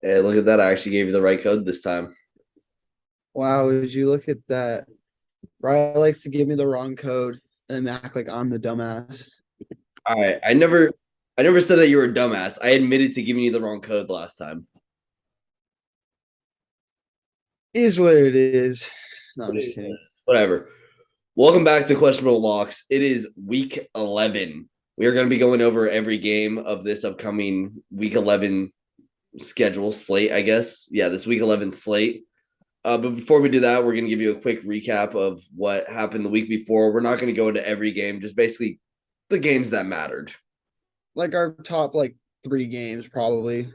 Hey, look at that. I actually gave you the right code this time. Wow, would you look at that? Ryan likes to give me the wrong code and act like I'm the dumbass. All right. I never said that you were a dumbass. I admitted to giving you the wrong code last time. Is what it is. No, It I'm is just what kidding. it is. Whatever. Welcome back to Questionable Locks. It is week 11. We are going to be going over every game of this upcoming week 11 schedule slate, I guess. Yeah, this week 11 slate. But before we do that, we're going to give you a quick recap of what happened the week before. We're not going to go into every game, just basically the games that mattered. Like our top three games probably,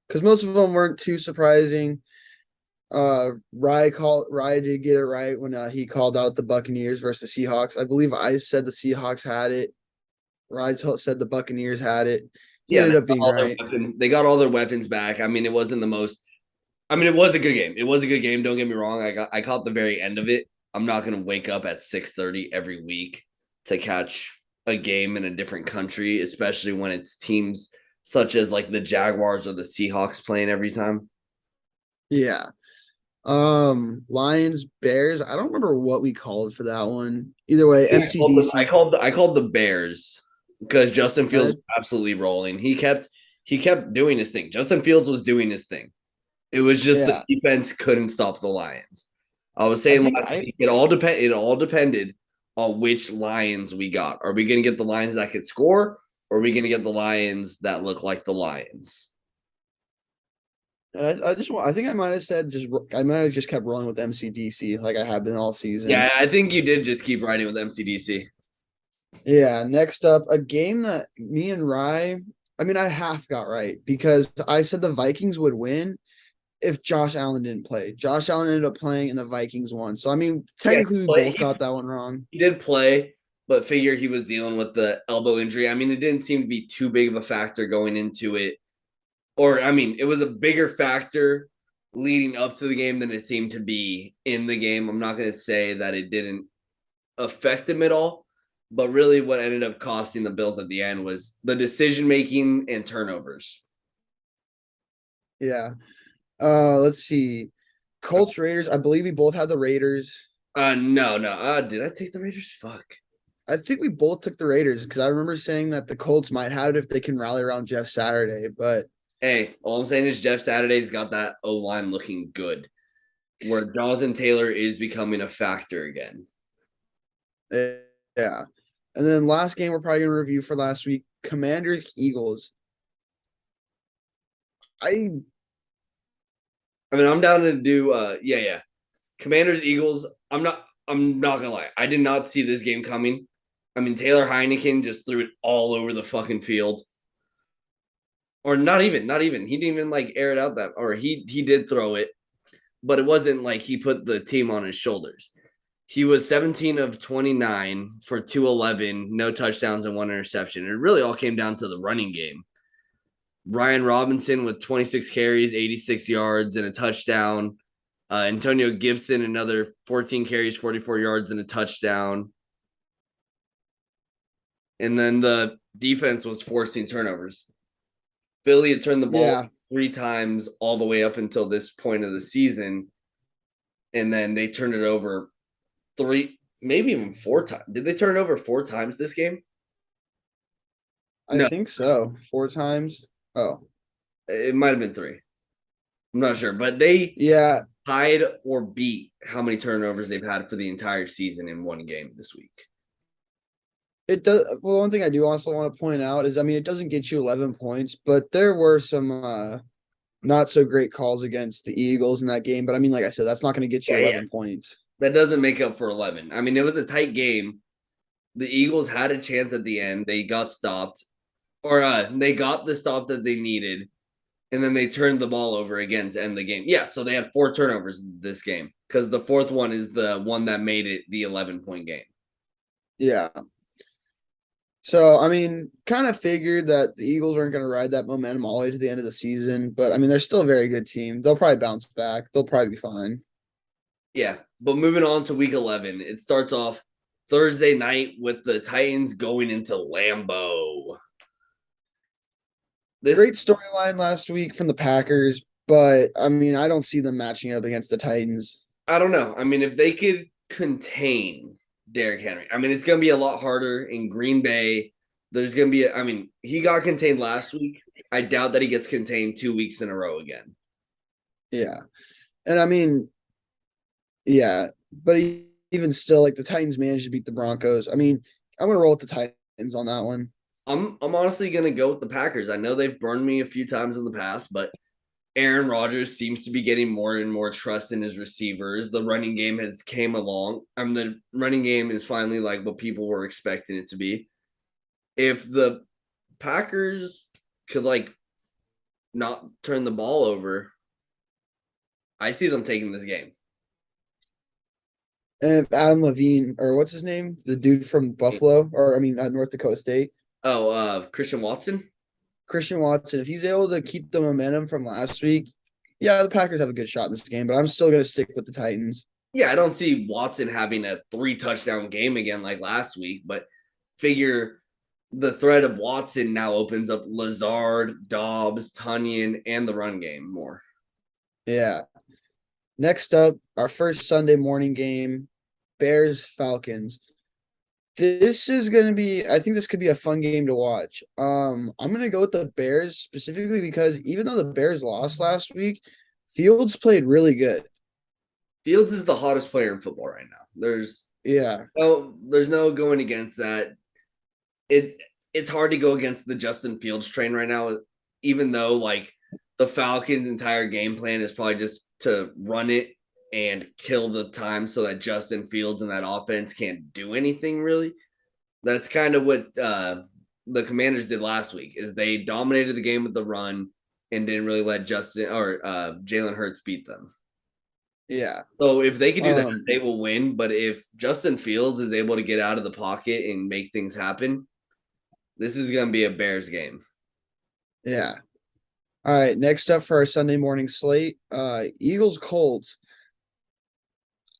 because most of them weren't too surprising. Rye did get it right when he called out the Buccaneers versus the Seahawks. I believe I said the Seahawks had it. Said the Buccaneers had it. He Yeah, ended up being right. they got all their weapons back. I mean, it wasn't the most. I mean, it was a good game. It was a good game. Don't get me wrong. I caught the very end of it. I'm not gonna wake up at 6:30 every week to catch a game in a different country, especially when it's teams such as like the Jaguars or the Seahawks playing every time. Yeah. Lions, Bears. I don't remember what we called for that one. Either way, I MCDC. called I called the Bears because Justin Fields Uh, was absolutely rolling. He kept doing his thing. Justin Fields was doing his thing. It was just the yeah, defense couldn't stop the Lions. I was I saying think last I week, it all depended on which Lions we got. Are we going to get the Lions that could score, or are we going to get the Lions that look like the Lions? I just want. I think I might have said just. I might have just kept rolling with MCDC like I have been all Yeah, season. I think you did just keep riding with MCDC. Yeah. Next up, a game that me and Rye. I mean, I half got right because I said the Vikings would win if Josh Allen didn't play. Josh Allen ended up playing and the Vikings won. So I mean, Yeah, technically we play, both got that one wrong. he did play, but figure he was dealing with the elbow injury. I mean, it didn't seem to be too big of a factor going into it. Or, I mean, it was a bigger factor leading up to the game than it seemed to be in the game. I'm not going to say that it didn't affect him at all. But really, what ended up costing the Bills at the end was the decision making and turnovers. Yeah. Let's see. Colts Raiders. I believe we both had the Raiders. No, no. Did I take the Raiders? Fuck. I think we both took the Raiders because I remember saying that the Colts might have it if they can rally around Jeff Saturday. But Hey, all I'm saying is Jeff Saturday's got that O line looking good, where Jonathan Taylor is becoming a factor again. yeah. And then last game we're probably gonna review for last week. Commanders Eagles. I I mean, I'm down to do. Yeah, yeah. Commanders Eagles. I'm not gonna lie. I did not see this game coming. I mean, Taylor Heineken just threw it all over the fucking field. Or not even. He didn't even like air it out that, or he did throw it, but it wasn't like he put the team on his shoulders. He was 17 of 29 for 211, no touchdowns and one interception. It really all came down to the running game. Ryan Robinson with 26 carries, 86 yards, and a touchdown. Antonio Gibson, another 14 carries, 44 yards, and a touchdown. And then the defense was forcing turnovers. Philly had turned the ball yeah. 3 times all the way up until this point of the season. And then they turned it over three, maybe even 4 times. Did they turn it over 4 times this game? I No, think so. Four times. Oh. it might have been three. I'm not sure, but they Yeah. tied or beat how many turnovers they've had for the entire season in one game this week. It does. Well, one thing I do also want to point out is, I mean, it doesn't get you 11 points, but there were some not so great calls against the Eagles in that game. But I mean, like I said, that's not going to get you Yeah, yeah. 11 points. That doesn't make up for 11. I mean, it was a tight game. The Eagles had a chance at the end. They got stopped, or they got the stop that they needed, and then they turned the ball over again to end the game. Yeah, so they had 4 turnovers this game because the fourth one is the one that made it the 11-point game. Yeah. So, I mean, kind of figured that the Eagles weren't going to ride that momentum all the way to the end of the season. But I mean, they're still a very good team. They'll probably bounce back. They'll probably be fine. Yeah, but moving on to week 11, it starts off Thursday night with the Titans going into Lambeau. This Great storyline last week from the Packers, but I mean, I don't see them matching up against the Titans. I don't know. I mean, if they could contain Derrick Henry, I mean, it's going to be a lot harder in Green Bay. There's going to be, I mean, he got contained last week. I doubt that he gets contained 2 weeks in a row again. Yeah. And I mean, yeah, but even still, like the Titans managed to beat the Broncos. I mean, I'm gonna roll with the Titans on that one. I'm honestly going to go with the Packers. I know they've burned me a few times in the past, but Aaron Rodgers seems to be getting more and more trust in his receivers. The running game has came along. I mean, the running game is finally like what people were expecting it to be. If the Packers could like not turn the ball over, I see them taking this game. And Adam Levine, or what's his name, the dude from Buffalo, or I mean, North Dakota State, Oh, Christian Watson. Christian Watson. If he's able to keep the momentum from last week, yeah, the Packers have a good shot in this game. But I'm still gonna stick with the Titans. Yeah, I don't see Watson having a 3 touchdown game again like last week, but figure the threat of Watson now opens up Lazard, Dobbs, Tunyon, and the run game more. Yeah. Next up, our first Sunday morning game, Bears Falcons. This is gonna be, I think this could be a fun game to watch. I'm gonna go with the Bears specifically because even though the Bears lost last week, Fields played really good. Fields is the hottest player in football right now. Yeah. There's no going against that. It's hard to go against the Justin Fields train right now, even though like the Falcons' entire game plan is probably just to run it and kill the time so that Justin Fields and that offense can't do anything really. That's kind of what the Commanders did last week is they dominated the game with the run and didn't really let Justin or Jalen Hurts beat them. Yeah. So if they can do that, they will win. But if Justin Fields is able to get out of the pocket and make things happen, this is going to be a Bears game. Yeah. All right. Next up for our Sunday morning slate, Eagles Colts.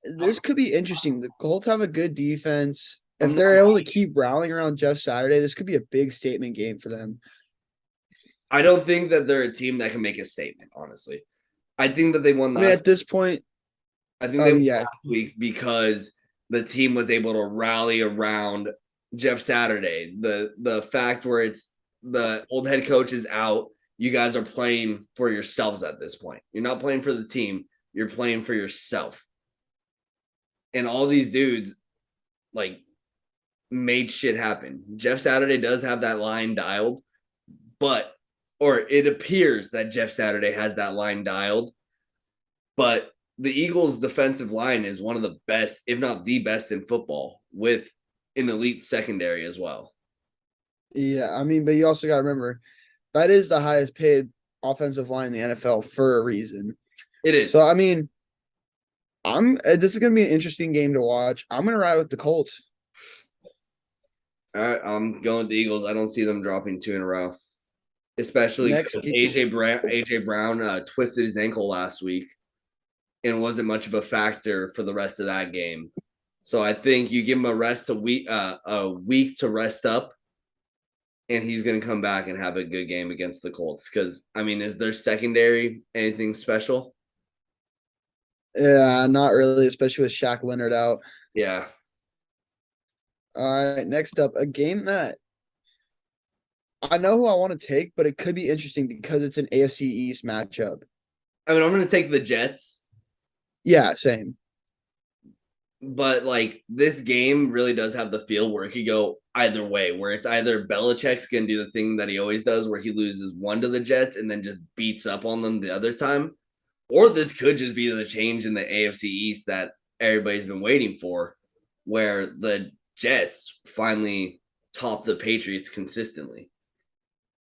This could be interesting. The Colts have a good defense. If they're able to keep rallying around Jeff Saturday, this could be a big statement game for them. I don't think that they're a team that can make a statement, honestly. I think that they won last. I mean, at this point, I think they won last week because the team was able to rally around Jeff Saturday. The fact where it's the old head coach is out, you guys are playing for yourselves at this point. You're not playing for the team, you're playing for yourself. And all these dudes like made shit happen. Jeff Saturday does have that line dialed, or it appears that Jeff Saturday has that line dialed, but the Eagles' defensive line is one of the best, if not the best in football, with an elite secondary as well. Yeah, I mean, but you also got to remember that is the highest paid offensive line in the NFL for a reason. It is. So I mean, this is gonna be an interesting game to watch. I'm gonna ride with the Colts. All right, I'm going with the Eagles. I don't see them dropping 2 in a row, especially because AJ Brown twisted his ankle last week and wasn't much of a factor for the rest of that game. So I think you give him a week to rest up, and he's going to come back and have a good game against the Colts. Because I mean, is their secondary anything special? Yeah, not really, especially with Shaq Leonard out. Yeah. All right, next up, a game that I know who I want to take, but it could be interesting because it's an AFC East matchup. I mean, I'm going to take the Jets. Yeah, same. But like this game really does have the feel where it could go either way, where it's either Belichick's going to do the thing that he always does, where he loses one to the Jets and then just beats up on them the other time, or this could just be the change in the AFC East that everybody's been waiting for, where the Jets finally top the Patriots consistently.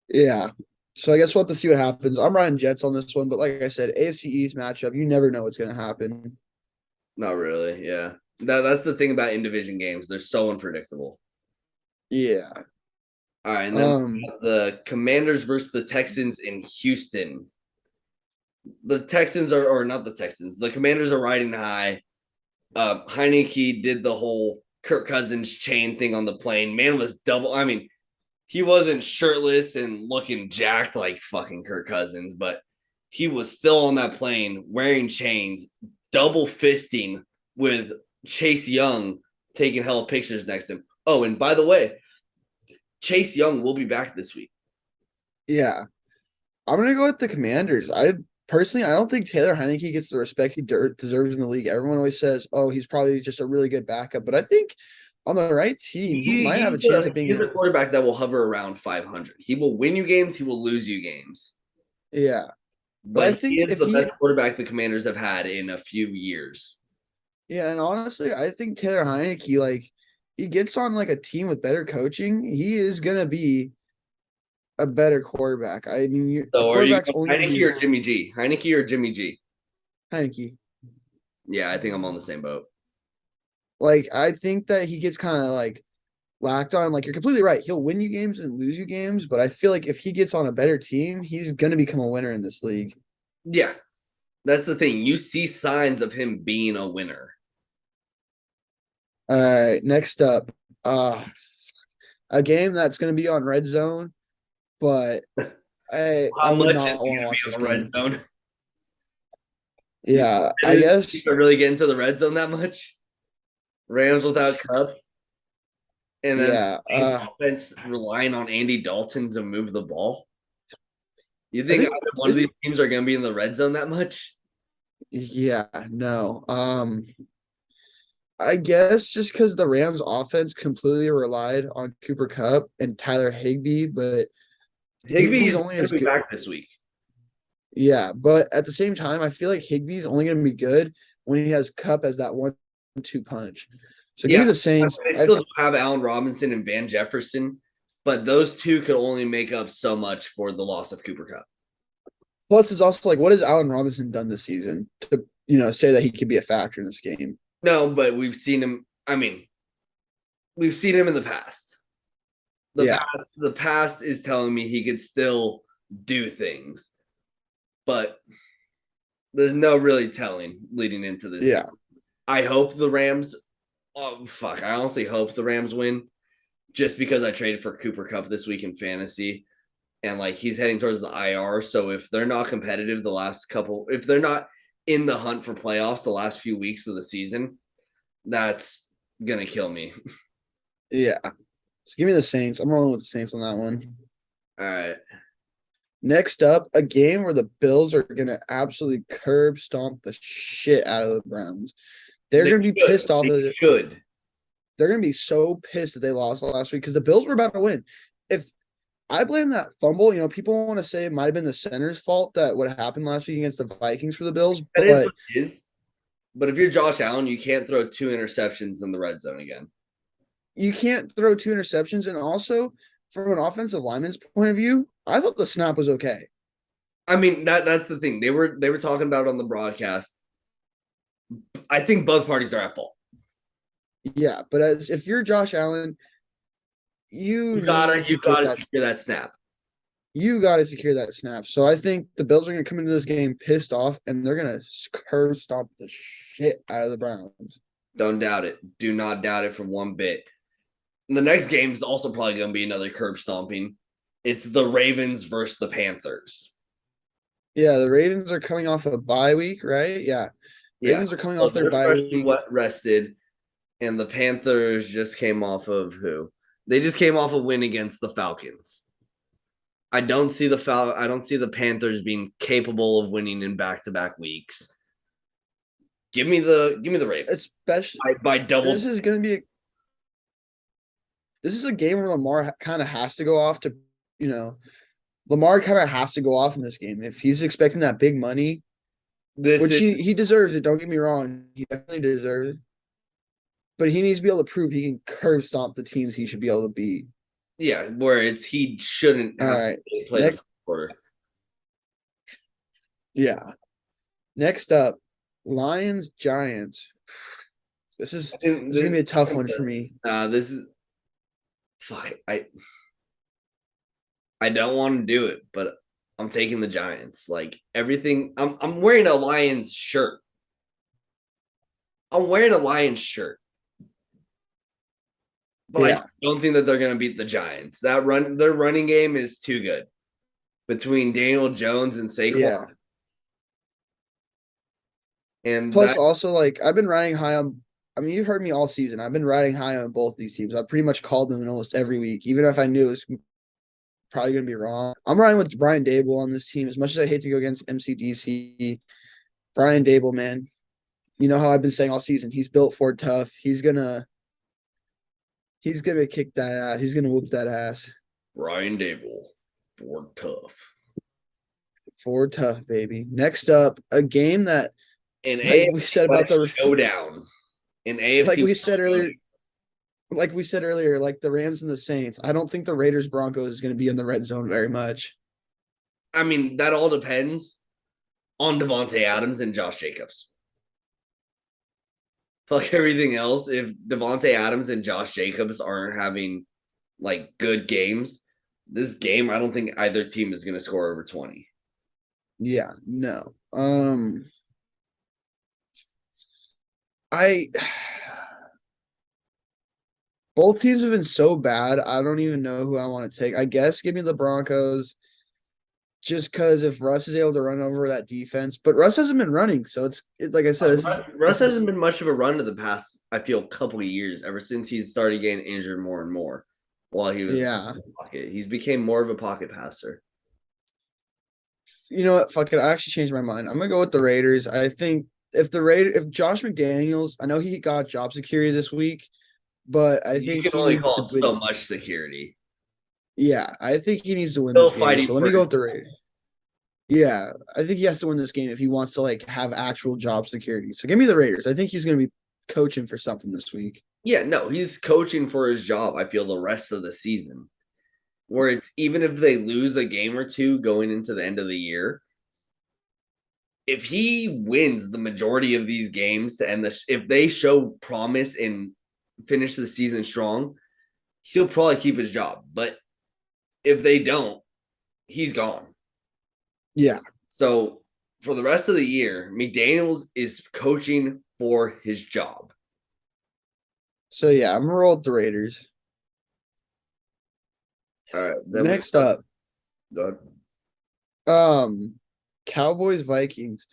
Yeah. So I guess we'll have to see what happens. I'm riding Jets on this one, but like I said, AFC East matchup, you never know what's going to happen. Not really, yeah. That's the thing about in-division games. They're so unpredictable. Yeah. All right, and then the Commanders versus the Texans in Houston. The Texans or not the Texans. The Commanders are riding high. Heineke did the whole Kirk Cousins chain thing on the plane. Man was double. I mean, he wasn't shirtless and looking jacked like fucking Kirk Cousins, but he was still on that plane wearing chains, double fisting with Chase Young taking hella pictures next to him. Oh, and by the way, Chase Young will be back this week. Yeah. I'm gonna go with the Commanders. I personally, I don't think Taylor Heineke gets the respect he deserves in the league. Everyone always says, "Oh, he's probably just a really good backup," but I think on the right team, he might have a chance at being. He's a quarterback that will hover around 500. He will win you games. He will lose you games. Yeah, but I But he think is if the he, best quarterback the Commanders have had in a few years. yeah, and honestly, I think Taylor Heineke, like, he gets on like a team with better coaching, he is gonna be a better quarterback. I mean, a So are you quarterback's only gonna Heineke be or Jimmy G? Heineke or Jimmy G? Heineke. Yeah, I think I'm on the same boat. Like, I think that he gets kind of like lacked on. Like, you're completely right. He'll win you games and lose you games, but I feel like if he gets on a better team, he's gonna become a winner in this league. Yeah, that's the thing. You see signs of him being a winner. All right, next up, a game that's gonna be on Red Zone, but I How would much is not he want going to to be watch this on the red game. zone? You Yeah, I guess. really get into the red zone that much? Rams without Cup, and then the Yeah, Saints offense relying on Andy Dalton to move the ball. You I think think either one of isn't. these teams are going to be in the red zone that much? Yeah, no. I guess just because the Rams offense completely relied on Cooper Kupp and Tyler Higbee, but Higbee Higbee's is only going as to be good. back this week. Yeah, but at the same time, I feel like Higbee's only going to be good when he has Kupp as that 1-2 punch. So give me Yeah, the Saints. they still do have Allen Robinson and Van Jefferson, but those two could only make up so much for the loss of Cooper Kupp. Plus, it's also like, what has Allen Robinson done this season to say that he could be a factor in this game? No, but we've seen him. I mean, we've seen him in the past. Yeah, The past is telling me he could still do things, but there's no really telling leading into this game. yeah, I hope the Rams. Oh fuck! I honestly hope the Rams win, just because I traded for Cooper Kupp this week in fantasy, and like he's heading towards the IR. So if they're not competitive if they're not in the hunt for playoffs the last few weeks of the season, that's gonna kill me. yeah. So give me the Saints. I'm rolling with the Saints on that one. All right. Next up, a game where the Bills are gonna absolutely curb stomp the shit out of the Browns. They're They gonna be should. pissed off They of it. should. They're gonna be so pissed that they lost last week because the Bills were about to win. If I blame that fumble, people want to say it might have been the center's fault that what happened last week against the Vikings for the Bills, That is what but it is. But if you're Josh Allen, you can't throw two interceptions in the red zone again. you can't throw two interceptions. And also, from an offensive lineman's point of view, I thought the snap was okay. I mean, that's the thing. They were talking about it on the broadcast. I think both parties are at fault. Yeah, but if you're Josh Allen, you You need to get gotta that. secure that snap. You got to secure that snap. So I think the Bills are going to come into this game pissed off, and they're going to curve stomp the shit out of the Browns. Don't doubt it. Do not doubt it for one bit. And the next game is also probably going to be another curb stomping. It's the Ravens versus the Panthers. Yeah, the Ravens are coming off a bye week, right? Yeah, Yeah, Ravens are coming so off their they're bye freshly week. rested, and the Panthers just came off of who? They just came off a win against the Falcons. I don't see the Panthers being capable of winning in back-to-back weeks. Give me the Ravens Especially, by double. this is going to be this is a game where Lamar kind of has to go off to, you know, Lamar kind of has to go off in this game if he's expecting that big money, This which is he deserves it. Don't get me wrong, he definitely deserves it. But he needs to be able to prove he can curb stomp the teams he should be able to beat. yeah, where he shouldn't All have right, to play the next, first quarter. yeah. Next up, Lions Giants. This is this is gonna be a tough one for me. This is fuck. I don't want to do it, but I'm taking the Giants. Like everything, I'm wearing a Lions shirt. I'm wearing a Lions shirt, but I Yeah, don't think that they're going to beat the Giants. Their running game is too good between Daniel Jones and Saquon. yeah. And Plus, that also like I've been riding high on. I mean, you've heard me all season. I've been riding high on both these teams. I pretty much called them in almost every week, even if I knew it was probably gonna be wrong. I'm riding with Brian Dable on this team. As much as I hate to go against MCDC, Brian Dable, man, you know how I've been saying all season. He's built for tough. He's gonna kick that ass. He's gonna whoop that ass Ryan Dable for tough. for tough, baby. Next up, a game that, An like we AFC said about West the, showdown. An like AFC we West said showdown. earlier, like the Rams and the Saints. I don't think the Raiders Broncos is gonna be in the red zone very much. I mean, that all depends on Devontae Adams and Josh Jacobs. Fuck everything else. If Devontae Adams and Josh Jacobs aren't having like good games, this game I don't think either team is going to score over 20. Yeah, no. I both teams have been so bad. I don't even know who I want to take. I guess give me the Broncos just because if Russ is able to run over that defense, but Russ hasn't been running, so like I said, Russ this hasn't is been much of a run to the past, I feel, couple of years ever since he's started getting injured more and more while he was in yeah. the pocket. He's became more of a pocket passer. You know what? Fuck it. I actually changed my mind. I'm gonna go with the Raiders. I think if Josh McDaniels, I know he got job security this week, but I You think can he only needs to call so win. much security. Yeah, I think he needs to win Still this game. fighting So let for me go his with the Raiders. Yeah, I think he has to win this game if he wants to like have actual job security. So give me the Raiders. I think he's going to be coaching for something this week. Yeah, no, he's coaching for his job, I feel, the rest of the season. Where it's even if they lose a game or two going into the end of the year, if he wins the majority of these games to end if they show promise and finish the season strong, he'll probably keep his job. But if they don't, he's gone. Yeah. So for the rest of the year, McDaniels is coaching for his job. So yeah, I'm gonna roll with the Raiders. All right. Then we Next up, go. um, Cowboys Vikings.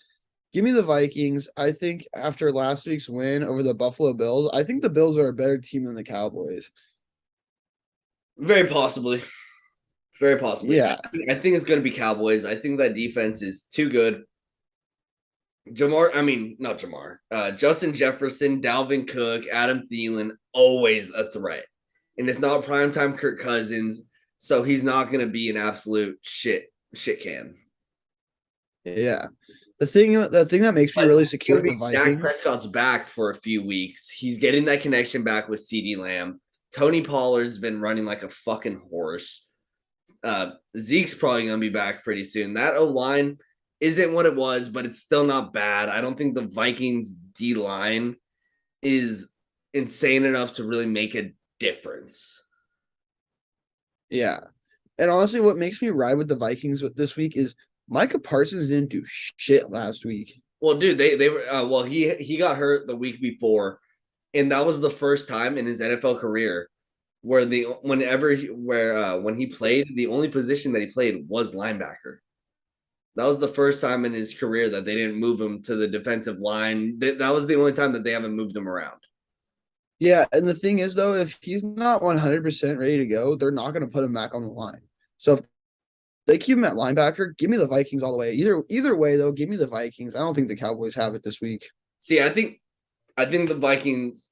Give me the Vikings. I think after last week's win over the Buffalo Bills, I think the Bills are a better team than the Cowboys. Very possibly. Very possibly. Yeah. I think it's going to be Cowboys. I think that defense is too good. Jamar, I mean, not Jamar. Justin Jefferson, Dalvin Cook, Adam Thielen, always a threat. And it's not primetime Kirk Cousins, so he's not going to be an absolute shit can. Yeah. The thing that makes me But really it's secure going with to the be Dak Vikings. Prescott's back for a few weeks. He's getting that connection back with CeeDee Lamb. Tony Pollard's been running like a fucking horse. Zeke's probably going to be back pretty soon. That O line isn't what it was, but it's still not bad. I don't think the Vikings D line is insane enough to really make a difference. Yeah. And honestly, what makes me ride with the Vikings this week is Micah Parsons didn't do shit last week. Well, dude, they were well. He got hurt the week before, and that was the first time in his NFL career where when he played, the only position that he played was linebacker. That was the first time in his career that they didn't move him to the defensive line. That was the only time that they haven't moved him around. Yeah, and the thing is though, if he's not 100% ready to go, they're not going to put him back on the line. So if they keep him at linebacker, give me the Vikings all the way. Either way though, give me the Vikings. I don't think the Cowboys have it this week. See, I think the Vikings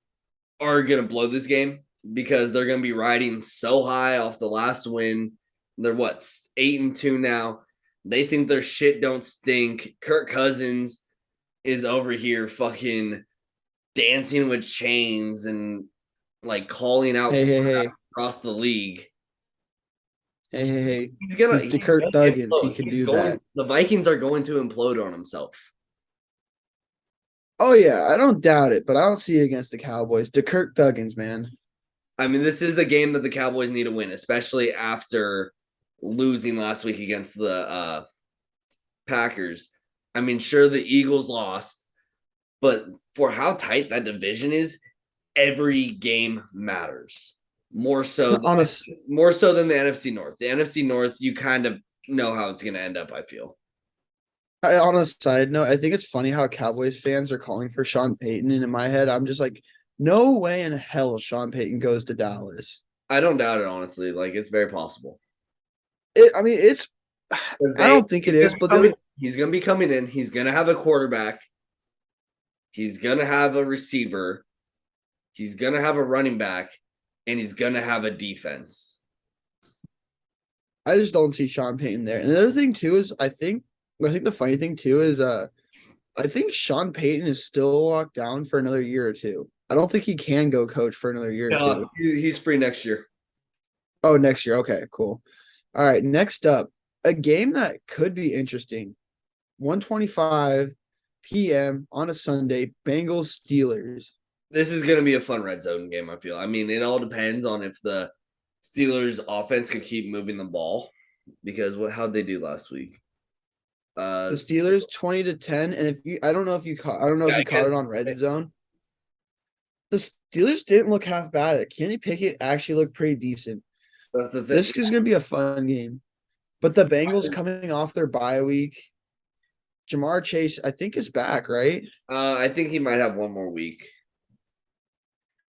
are gonna blow this game because they're gonna be riding so high off the last win. They're what 8-2 now. They think their shit don't stink. Kirk Cousins is over here fucking dancing with chains and like calling out Hey, hey, hey. across the league. Hey. He's gonna He's the he's Kirk gonna Duggins. He implode. can He's do going. that. The Vikings are going to implode on himself. Oh yeah, I don't doubt it, but I don't see it against the Cowboys. The Kirk Duggins, man. I mean, this is a game that the Cowboys need to win, especially after losing last week against the Packers. I mean, sure, the Eagles lost, but for how tight that division is, every game matters more so than, Honest, more so than the NFC North. The NFC North, you kind of know how it's going to end up. I feel. On a side note, I think it's funny how Cowboys fans are calling for Sean Payton, and in my head, I'm just like, no way in hell Sean Payton goes to Dallas. I don't doubt it, honestly. Like it's very possible. I mean, it's. 'Cause I don't think it is, but the he's gonna be coming in. He's gonna have a quarterback. He's gonna have a receiver. He's gonna have a running back, and he's gonna have a defense. I just don't see Sean Payton there. And the other thing too is, I think the funny thing too is, I think Sean Payton is still locked down for another year or two. I don't think he can go coach for another year or two. He's free next year. Oh, next year. Okay, cool. All right, next up, a game that could be interesting. 1:25 p.m. on a Sunday, Bengals Steelers. This is gonna be a fun red zone game. I feel. I mean, it all depends on if the Steelers offense can keep moving the ball because how'd they do last week? The Steelers 20-10, and if you, I don't know if you caught, I don't know if I you caught guess it on Red Zone. The Steelers didn't look half bad. Kenny Pickett actually looked pretty decent. that's the thing. This is going to be a fun game. But the Bengals coming off their bye week, Jamar Chase, I think, is back, right? I think he might have one more week.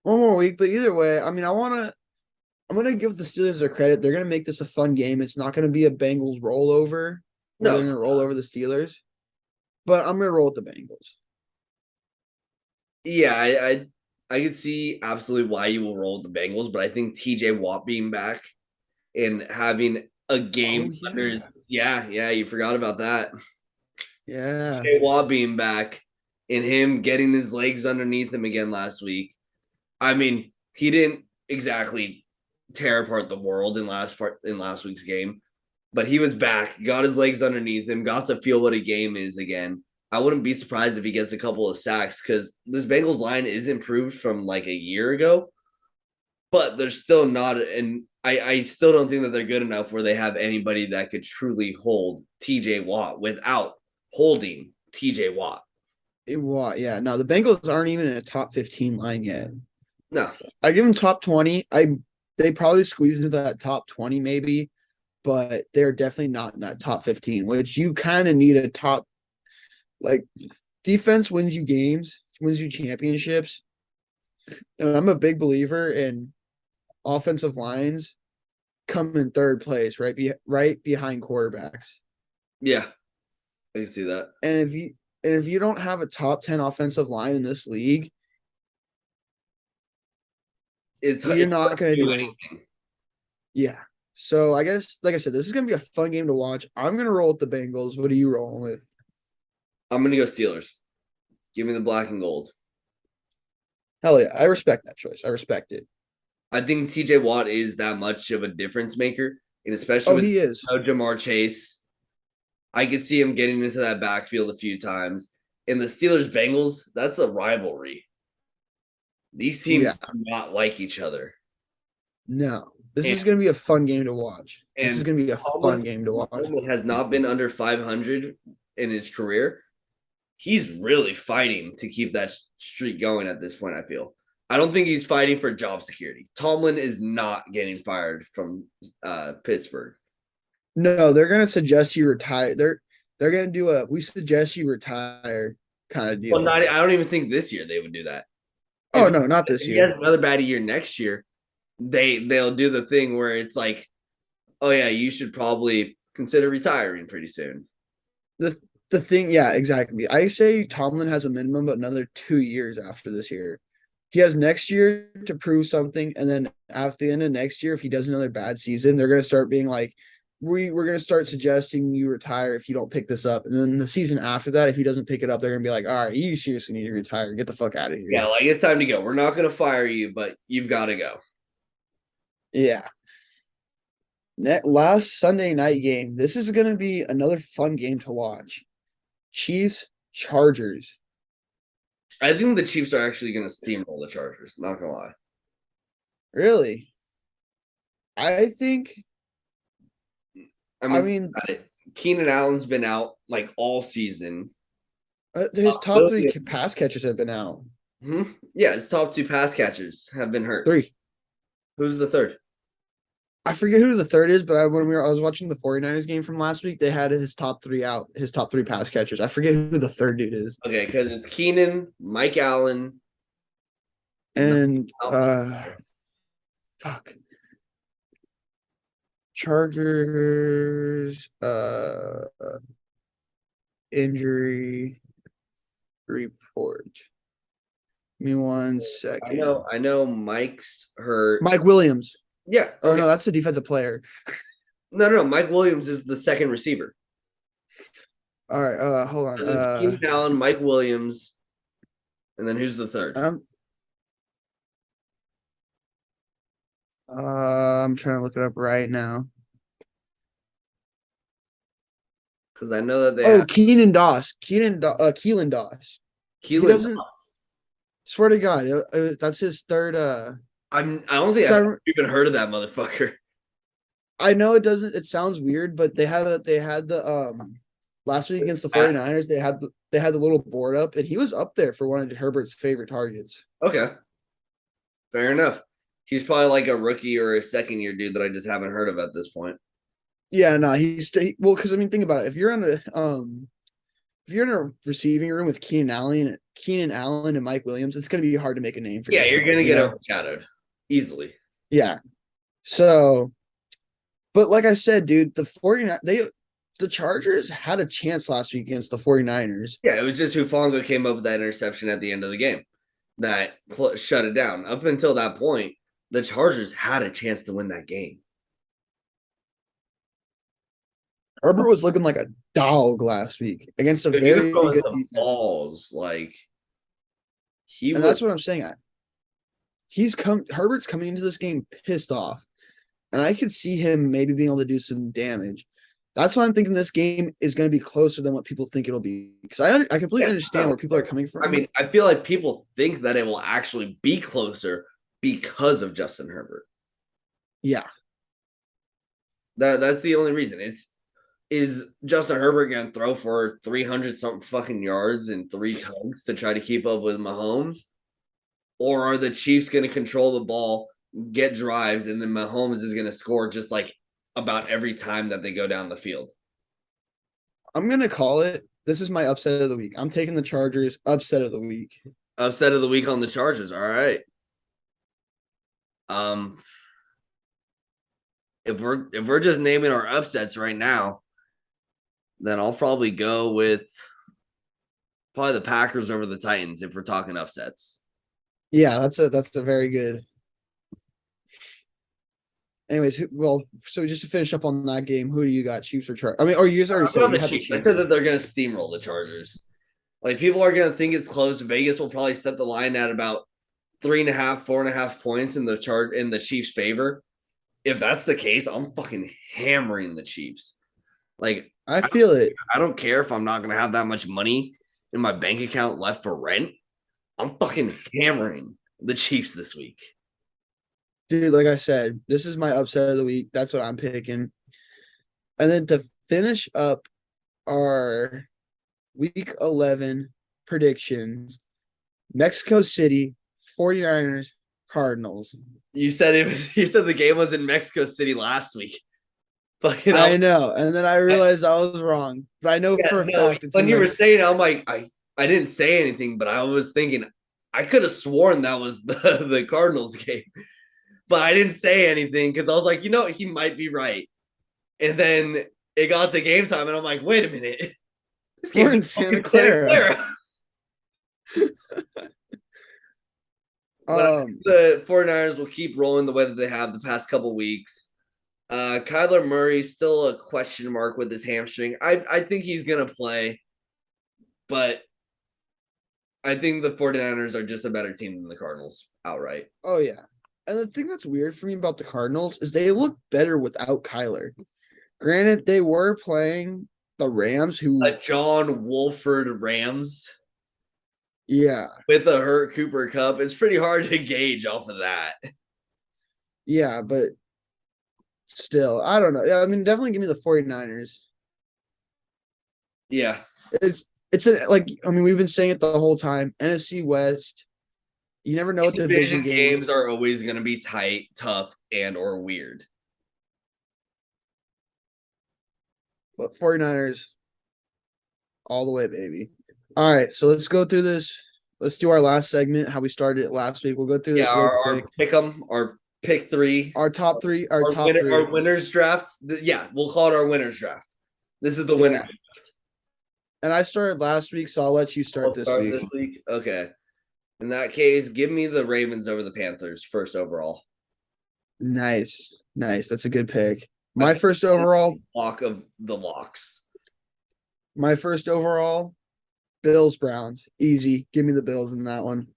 One more week, but either way, I mean, I'm gonna give the Steelers their credit. They're gonna make this a fun game. It's not gonna be a Bengals rollover where No. they're gonna roll over the Steelers. But I'm gonna roll with the Bengals. Yeah, I could see absolutely why you will roll with the Bengals, but I think TJ Watt being back and having a game Oh, yeah. under yeah, you forgot about that. Yeah. TJ Watt being back and him getting his legs underneath him again last week. I mean, he didn't exactly tear apart the world in last week's game, but he was back, got his legs underneath him, got to feel what a game is again. I wouldn't be surprised if he gets a couple of sacks because this Bengals line is improved from like a year ago, but they're still not. And I still don't think that they're good enough where they have anybody that could truly hold TJ Watt without holding TJ Watt. Watt, yeah. No, the Bengals aren't even in a top 15 line yet. No, I give them top 20. They probably squeeze into that top 20 maybe, but they're definitely not in that top 15, which you kind of need a top, like, defense wins you games, wins you championships. And I'm a big believer in offensive lines come in third place, right behind quarterbacks. yeah, I can see that. And if you don't have a top 10 offensive line in this league, you're not going to do anything. Yeah. So I guess, like I said, this is gonna be a fun game to watch. I'm gonna roll with the Bengals. What are you rolling with? I'm gonna go Steelers. Give me the black and gold. Hell yeah, I respect that choice. I respect it. I think TJ Watt is that much of a difference maker, and especially Oh, with he is. Jamar Chase. I could see him getting into that backfield a few times. And the Steelers Bengals, that's a rivalry. These teams do not like each other. No, this is gonna be a fun game to watch. This is gonna be a fun game to watch. Tomlin has not been under 500 in his career. He's really fighting to keep that streak going at this point, I feel. I don't think he's fighting for job security. Tomlin is not getting fired from Pittsburgh. No, they're gonna suggest you retire. They're gonna do a we suggest you retire kind of deal. Well, I don't even think this year they would do that. Oh, no, not this year. He has another bad year next year. They'll do the thing where it's like, oh yeah, you should probably consider retiring pretty soon. The thing, yeah, exactly. I say Tomlin has a minimum, but another 2 years after this year. He has next year to prove something, and then at the end of next year, if he does another bad season, they're gonna start being like, we're gonna start suggesting you retire if you don't pick this up. And then the season after that, if he doesn't pick it up, they're gonna be like, all right, you seriously need to retire. Get the fuck out of here. Yeah, like it's time to go. We're not gonna fire you, but you've got to go. Yeah. Last Sunday night game. This is gonna be another fun game to watch. Chiefs, Chargers. I think the Chiefs are actually going to steamroll the Chargers. Not going to lie. Really? I think. I mean, Keenan Allen's been out like all season. His top three pass catchers have been out. Yeah, his top two pass catchers have been hurt. Three. Who's the third? I forget who the third is, but I was watching the 49ers game from last week, they had his top three out, his top three pass catchers. I forget who the third dude is. Okay, because it's Keenan, Mike Allen, And Malcolm. fuck. Chargers injury report. Give me one second. I know Mike's hurt. Mike Williams. Yeah. Oh Okay. no, that's the defensive player. No. Mike Williams is the second receiver. All right, hold on. So it's Keenan Allen, Mike Williams, and then who's the third? I'm trying to look it up right now. Because I know that they Oh, have Keelan Doss. Keelan Doss. He Keelan. doesn't. Swear to God, that's his third. I don't think So I've even heard of that motherfucker. I know it doesn't. It sounds weird, but they had the last week against the 49ers. They had the little board up, and he was up there for one of Herbert's favorite targets. Okay. Fair enough. He's probably like a rookie or a second year dude that I just haven't heard of at this point. Yeah, no, well, because I mean, think about it. If you're in a receiving room with Keenan Allen and Mike Williams, it's going to be hard to make a name for yourself. You're going to get know? overshadowed easily. Yeah. So, but like I said, dude, the Chargers had a chance last week against the 49ers. Yeah, it was just Hufanga came up with that interception at the end of the game that shut it down. Up until that point, the Chargers had a chance to win that game. Herbert was looking like a dog last week against a very good defense. Balls, like and that's what I'm saying. Herbert's coming into this game pissed off, and I could see him maybe being able to do some damage. That's why I'm thinking this game is going to be closer than what people think it'll be. Because I completely understand where people are coming from. I mean, I feel like people think that it will actually be closer because of Justin Herbert. Yeah, that's the only reason. Is Justin Herbert going to throw for 300 something fucking yards and 3 tugs to try to keep up with Mahomes? Or are the Chiefs going to control the ball, get drives, and then Mahomes is going to score just like about every time that they go down the field? I'm going to call it. This is my upset of the week. I'm taking the Chargers upset of the week. Upset of the week on the Chargers. All right. If we're just naming our upsets right now, then I'll probably go with probably the Packers over the Titans if we're talking upsets. Yeah, that's a very good. Anyways, so just to finish up on that game, who do you got, Chiefs or Chargers? I mean, or you already said the Chiefs. I said that they're going to steamroll the Chargers. Like, people are going to think it's close. Vegas will probably set the line at about 3.5, 4.5 points in the Chiefs' favor. If that's the case, I'm fucking hammering the Chiefs. Like, I feel it. I don't care if I'm not going to have that much money in my bank account left for rent. I'm fucking hammering the Chiefs this week. Dude, like I said, this is my upset of the week. That's what I'm picking. And then to finish up our week 11 predictions, Mexico City, 49ers, Cardinals. You said the game was in Mexico City last week. But I know. And then I realized I was wrong. But I know for a fact it's when you were saying, I'm like, I didn't say anything, but I was thinking I could have sworn that was the Cardinals game. But I didn't say anything because I was like, he might be right. And then it got to game time, and I'm like, wait a minute. This game's in Santa Clara. The 49ers will keep rolling the way that they have the past couple weeks. Kyler Murray still a question mark with his hamstring. I think he's going to play, but I think the 49ers are just a better team than the Cardinals outright. Oh, yeah. And the thing that's weird for me about the Cardinals is they look better without Kyler. Granted, they were playing the Rams, who John Wolford Rams. Yeah. With a hurt Cooper Kupp, it's pretty hard to gauge off of that. Yeah, but still, I don't know. I mean, definitely give me the 49ers. Yeah. We've been saying it the whole time. NFC West. You never know what division games are always going to be tight, tough, and or weird. But 49ers all the way, baby. All right, so let's go through this. Let's do our last segment, how we started it last week. We'll go through Yeah, this real our quick. pick 'em, our pick three, Our top three, our our top three. our winners draft. Yeah, we'll call it our winners draft. This is the Yeah. winners. And I started last week, so I'll let you start We'll this start week. this week. Okay. In that case, give me the Ravens over the Panthers first overall. Nice. That's a good pick. My first overall, Lock of the locks. Bills Browns. Easy. Give me the Bills in that one.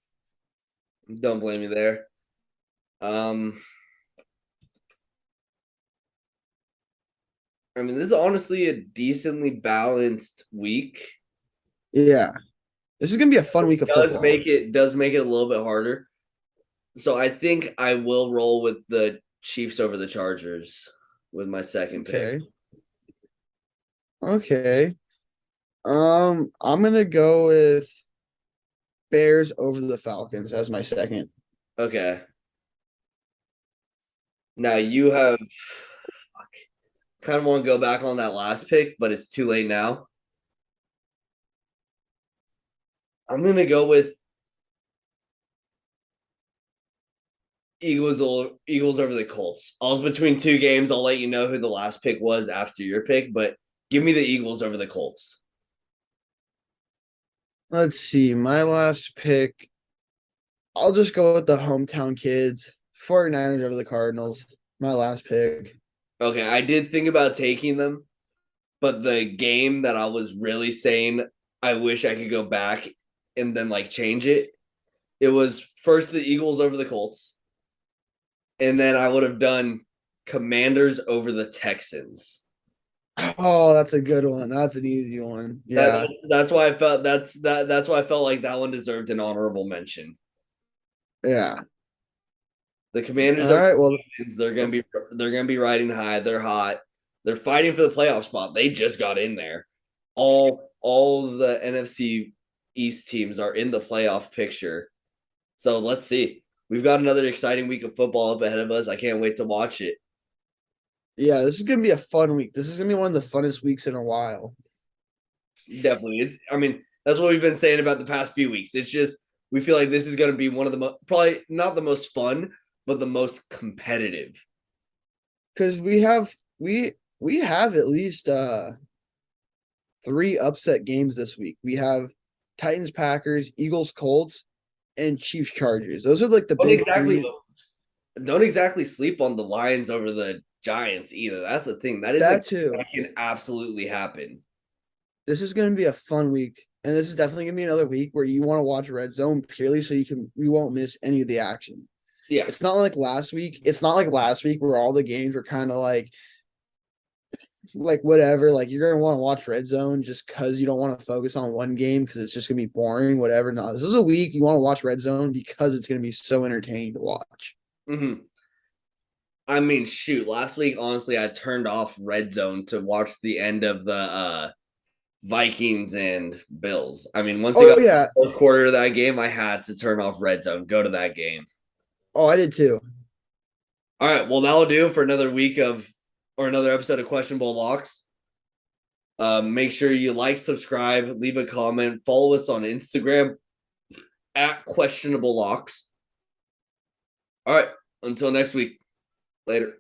Don't blame me there. I mean, this is honestly a decently balanced week. Yeah. This is gonna be a fun week of Does football. make it a little bit harder. So I think I will roll with the Chiefs over the Chargers with my second pick. Okay. I'm gonna go with Bears over the Falcons as my second. Okay. Now you have kind of want to go back on that last pick, but it's too late now. I'm gonna go with Eagles over the Colts. I was between two games. I'll let you know who the last pick was after your pick, but give me the Eagles over the Colts. Let's see. My last pick. I'll just go with the hometown kids. 49ers over the Cardinals. My last pick. Okay, I did think about taking them, but the game that I was really saying I wish I could go back and then like change it. It was first the Eagles over the Colts. And then I would have done Commanders over the Texans. Oh, that's a good one. That's an easy one. Yeah. That's why I felt that's why I felt like that one deserved an honorable mention. Yeah. The Commanders All right. Well, they're gonna be riding high. They're hot. They're fighting for the playoff spot. They just got in there. All the NFC East teams are in the playoff picture. So let's see. We've got another exciting week of football up ahead of us. I can't wait to watch it. yeah, this is gonna be a fun week. This is gonna be one of the funnest weeks in a while. Definitely. I mean, that's what we've been saying about the past few weeks. It's just we feel like this is going to be one of the probably not the most fun, but the most competitive. Because we have at least 3 upset games this week. We have Titans, Packers, Eagles, Colts, and Chiefs, Chargers. Those are like the big three. Don't exactly sleep on the Lions over the Giants either. That's the thing. That can absolutely happen. This is going to be a fun week, and this is definitely going to be another week where you want to watch Red Zone purely so you won't miss any of the action. Yeah, it's not like last week. It's not like last week where all the games were kind of like whatever. Like you're gonna want to watch Red Zone just because you don't want to focus on one game because it's just gonna be boring. Whatever. No, this is a week you want to watch Red Zone because it's gonna be so entertaining to watch. Mm-hmm. I mean, shoot. Last week, honestly, I turned off Red Zone to watch the end of the Vikings and Bills. I mean, once it got the fourth quarter of that game, I had to turn off Red Zone, go to that game. Oh, I did too. All right. Well, that'll do for another week or another episode of Questionable Locks. Make sure you like, subscribe, leave a comment, follow us on Instagram at Questionable Locks. All right. Until next week. Later.